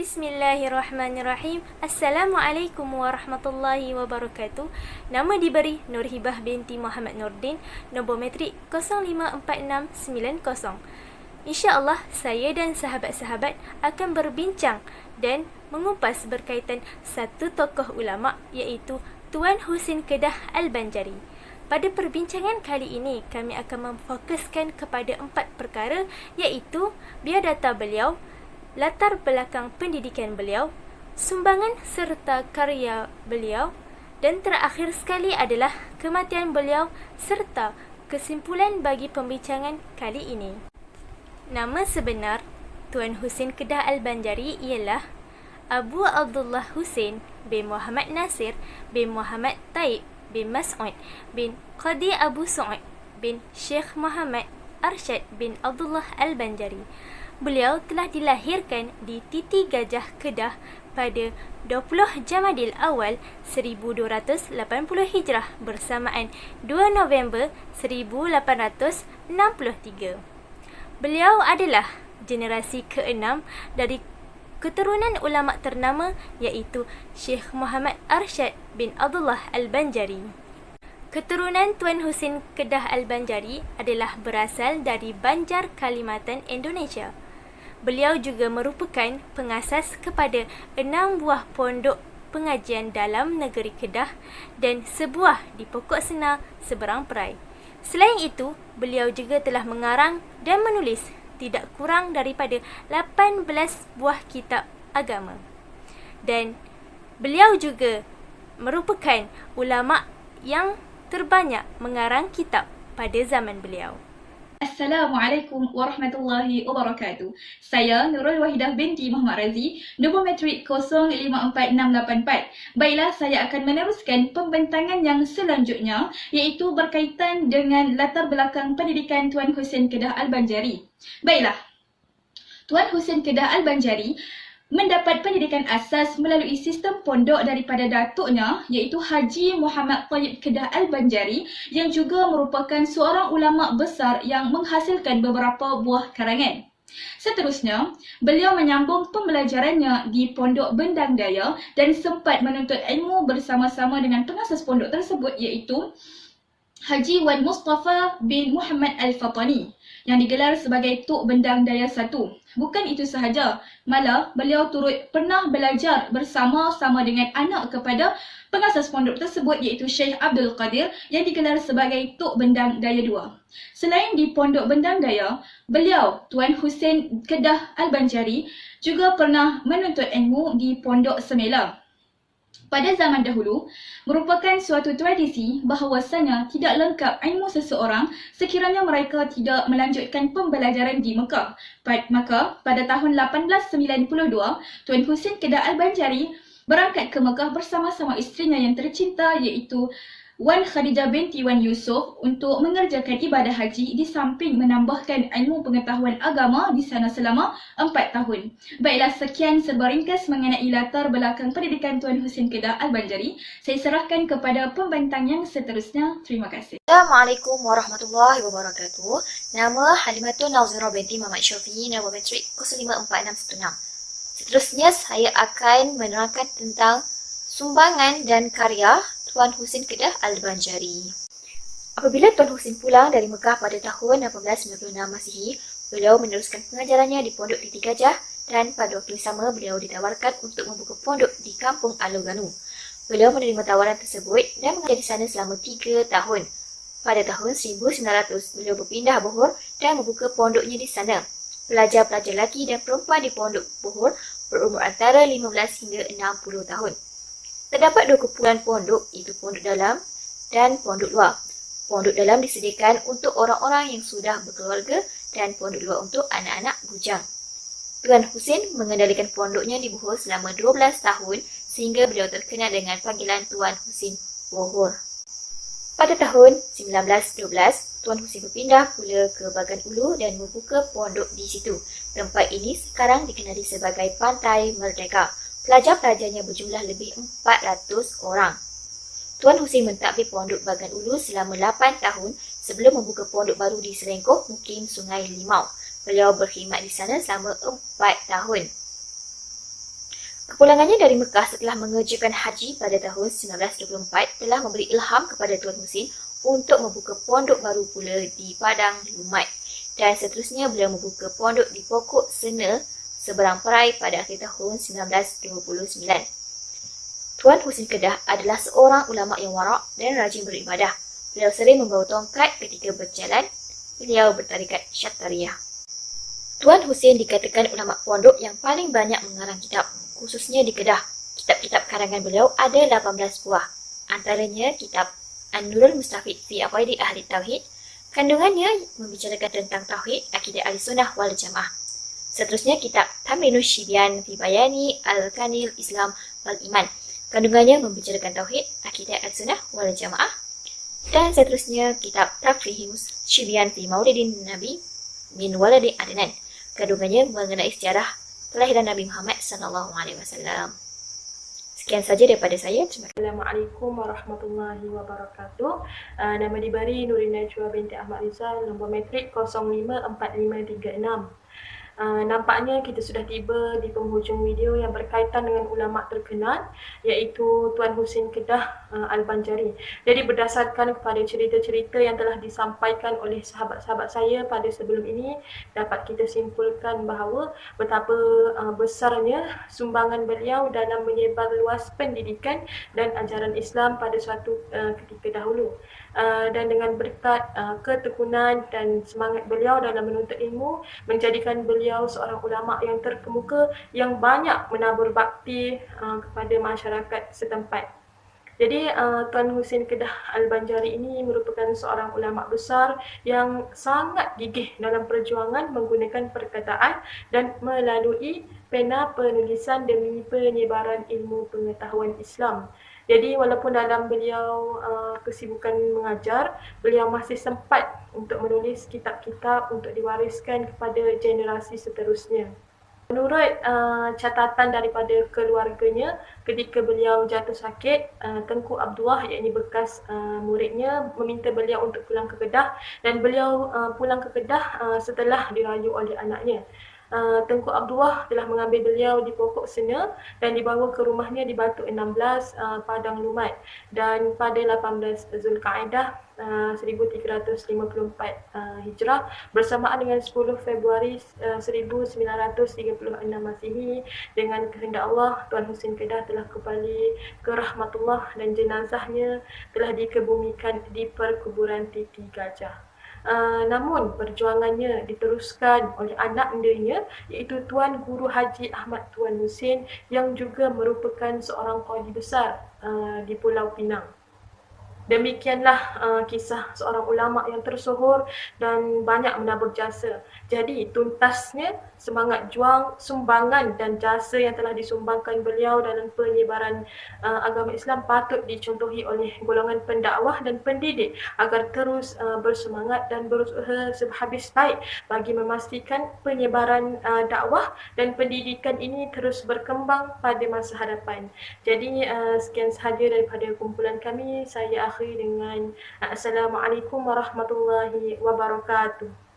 Bismillahirrahmanirrahim. Assalamualaikum warahmatullahi wabarakatuh. Nama diberi Nurhibah binti Muhammad Nordin, nombor matrik 054690. InsyaAllah saya dan sahabat-sahabat akan berbincang dan mengupas berkaitan satu tokoh ulama iaitu Tuan Husin Kedah Al-Banjari. Pada perbincangan kali ini kami akan memfokuskan kepada 4 perkara iaitu biodata beliau, latar belakang pendidikan beliau, sumbangan serta karya beliau dan terakhir sekali adalah kematian beliau serta kesimpulan bagi pembincangan kali ini. Nama sebenar Tuan Husin Kedah Al-Banjari ialah Abu Abdullah Husin bin Muhammad Nasir bin Muhammad Taib bin Mas'ud bin Qadi Abu Su'ud bin Syekh Muhammad Arsyad bin Abdullah Al-Banjari. Beliau telah dilahirkan di Titi Gajah, Kedah pada 20 Jamadil Awal 1280 Hijrah bersamaan 2 November 1863. Beliau adalah generasi ke-6 dari keturunan ulama ternama iaitu Syekh Muhammad Arsyad bin Abdullah Al-Banjari. Keturunan Tuan Husin Kedah Al-Banjari adalah berasal dari Banjar Kalimantan, Indonesia. Beliau juga merupakan pengasas kepada 6 buah pondok pengajian dalam negeri Kedah dan sebuah di Pokok Senar, Seberang Perai. Selain itu, beliau juga telah mengarang dan menulis tidak kurang daripada 18 buah kitab agama. Dan beliau juga merupakan ulama yang terbanyak mengarang kitab pada zaman beliau. Assalamualaikum warahmatullahi wabarakatuh. Saya Nurul Wahidah binti Muhammad Razi, nombor matrik 054684. Baiklah, saya akan meneruskan pembentangan yang selanjutnya iaitu berkaitan dengan latar belakang pendidikan Tuan Husin Kedah Al-Banjari. Baiklah, Tuan Husin Kedah Al-Banjari mendapat pendidikan asas melalui sistem pondok daripada datuknya iaitu Haji Muhammad Taib Kedah Al-Banjari yang juga merupakan seorang ulama besar yang menghasilkan beberapa buah karangan. Seterusnya, beliau menyambung pembelajarannya di Pondok Bendang Daya dan sempat menuntut ilmu bersama-sama dengan pengasas pondok tersebut iaitu Haji Wan Mustafa bin Muhammad Al-Fatani yang digelar sebagai Tok Bendang Daya 1. Bukan itu sahaja, malah beliau turut pernah belajar bersama-sama dengan anak kepada pengasas pondok tersebut iaitu Syekh Abdul Qadir yang digelar sebagai Tok Bendang Daya 2. Selain di Pondok Bendang Daya, beliau Tuan Husin Kedah Al-Banjari juga pernah menuntut ilmu di Pondok Semela. Pada zaman dahulu, merupakan suatu tradisi bahawasanya tidak lengkap ilmu seseorang sekiranya mereka tidak melanjutkan pembelajaran di Mekah. Maka, pada tahun 1892, Tuan Husin Kedah Al-Banjari berangkat ke Mekah bersama-sama isterinya yang tercinta iaitu Wan Khadijah binti Wan Yusof untuk mengerjakan ibadah haji di samping menambahkan ilmu pengetahuan agama di sana selama 4 tahun. Baiklah, sekian serba ringkas mengenai latar belakang pendidikan Tuan Husin Kedah Al-Banjari. Saya serahkan kepada pembentang yang seterusnya. Terima kasih. Assalamualaikum warahmatullahi wabarakatuh. Nama Halimatun Nazira binti Muhammad Syafi'i, nombor matrik 054616. Seterusnya saya akan menerangkan tentang sumbangan dan karya Tuan Husin Kedah Al-Banjari. Apabila Tuan Husin pulang dari Mekah pada tahun 1896 Masihi, beliau meneruskan pengajarannya di Pondok Titi Gajah dan pada waktu yang sama beliau ditawarkan untuk membuka pondok di Kampung Aloganu. Beliau menerima tawaran tersebut dan mengajar di sana selama 3 tahun. Pada tahun 1900, beliau berpindah Bohor dan membuka pondoknya di sana. Pelajar-pelajar lelaki dan perempuan di Pondok Bohor berumur antara 15 hingga 60 tahun. Terdapat 2 kumpulan pondok, iaitu pondok dalam dan pondok luar. Pondok dalam disediakan untuk orang-orang yang sudah berkeluarga dan pondok luar untuk anak-anak bujang. Tuan Husin mengendalikan pondoknya di Bohor selama 12 tahun sehingga beliau terkenal dengan panggilan Tuan Husin Bohor. Pada tahun 1912, Tuan Husin berpindah pula ke Bagan Ulu dan membuka pondok di situ. Tempat ini sekarang dikenali sebagai Pantai Merdeka. Pelajar-pelajarnya berjumlah lebih 400 orang. Tuan Husin mentadbir pondok Bagan Ulu selama 8 tahun sebelum membuka pondok baru di Selengkoh, Mukim Sungai Limau. Beliau berkhidmat di sana selama 4 tahun. Kepulangannya dari Mekah setelah mengerjakan haji pada tahun 1924 telah memberi ilham kepada Tuan Husin untuk membuka pondok baru pula di Padang Lumai. Dan seterusnya beliau membuka pondok di Pokok Sena seberang Perai pada akhir tahun 1929. Tuan Husin Kedah adalah seorang ulama yang warak dan rajin beribadah. Beliau sering membawa tongkat ketika berjalan. Beliau bertarikat Syattariyah. Tuan Husin dikatakan ulama pondok yang paling banyak mengarang kitab, khususnya di Kedah. Kitab-kitab karangan beliau ada 18 buah. Antaranya kitab An-Nurul Mustafid fi Aqaidi Ahli Tauhid. Kandungannya membicarakan tentang tauhid, akidah Ahlussunnah wal Jamaah. Seterusnya kitab Tamrinus Syibyan fi Bayani Al-Kanil Islam wal Iman. Kandungannya membicarakan tauhid, akidah Ahlussunnah wal Jamaah. Dan seterusnya kitab Tafhimus Syibyan fi Maulidin Nabi min Waladi Adnan. Kandungannya mengenai sejarah kelahiran Nabi Muhammad SAW. Sekian saja daripada saya. Terima kasih. Assalamualaikum warahmatullahi wabarakatuh. Nama diberi Nurin Najwa binti Ahmad Rizal, nombor metrik 054536. Nampaknya kita sudah tiba di penghujung video yang berkaitan dengan ulama terkenal, iaitu Tuan Husin Kedah Al-Banjari. Jadi berdasarkan kepada cerita-cerita yang telah disampaikan oleh sahabat-sahabat saya pada sebelum ini, dapat kita simpulkan bahawa betapa besarnya sumbangan beliau dalam menyebar luas pendidikan dan ajaran Islam pada suatu ketika dahulu. Dan dengan berkat ketekunan dan semangat beliau dalam menuntut ilmu, menjadikan beliau seorang ulama yang terkemuka yang banyak menabur bakti kepada masyarakat setempat. Jadi Tuan Husin Kedah Al-Banjari ini merupakan seorang ulama besar yang sangat gigih dalam perjuangan menggunakan perkataan dan melalui pena penulisan demi penyebaran ilmu pengetahuan Islam. Jadi walaupun dalam beliau kesibukan mengajar, beliau masih sempat untuk menulis kitab-kitab untuk diwariskan kepada generasi seterusnya. Menurut catatan daripada keluarganya, ketika beliau jatuh sakit, Tengku Abdullah, iaitu bekas muridnya, meminta beliau untuk pulang ke Kedah, dan beliau pulang ke Kedah setelah dirayu oleh anaknya. Tengku Abdullah telah mengambil beliau di Pokok Sena dan dibawa ke rumahnya di Batu 16, Padang Lumai. Dan pada 18 Zulkaidah 1354 Hijrah bersamaan dengan 10 Februari 1936 Masihi, dengan kehendak Allah, Tuan Husin Kedah telah kembali ke rahmatullah dan jenazahnya telah dikebumikan di perkuburan Titi Gajah. Namun perjuangannya diteruskan oleh anak indahnya, iaitu Tuan Guru Haji Ahmad Tuan Husin, yang juga merupakan seorang qadi besar di Pulau Pinang. Demikianlah kisah seorang ulama yang tersohor dan banyak menabur jasa. Jadi tuntasnya semangat juang, sumbangan dan jasa yang telah disumbangkan beliau dalam penyebaran agama Islam patut dicontohi oleh golongan pendakwah dan pendidik agar terus bersemangat dan berusaha sehabis baik bagi memastikan penyebaran dakwah dan pendidikan ini terus berkembang pada masa hadapan. Jadi sekian sahaja daripada kumpulan kami. Saya akhiri dengan Assalamualaikum warahmatullahi wabarakatuh.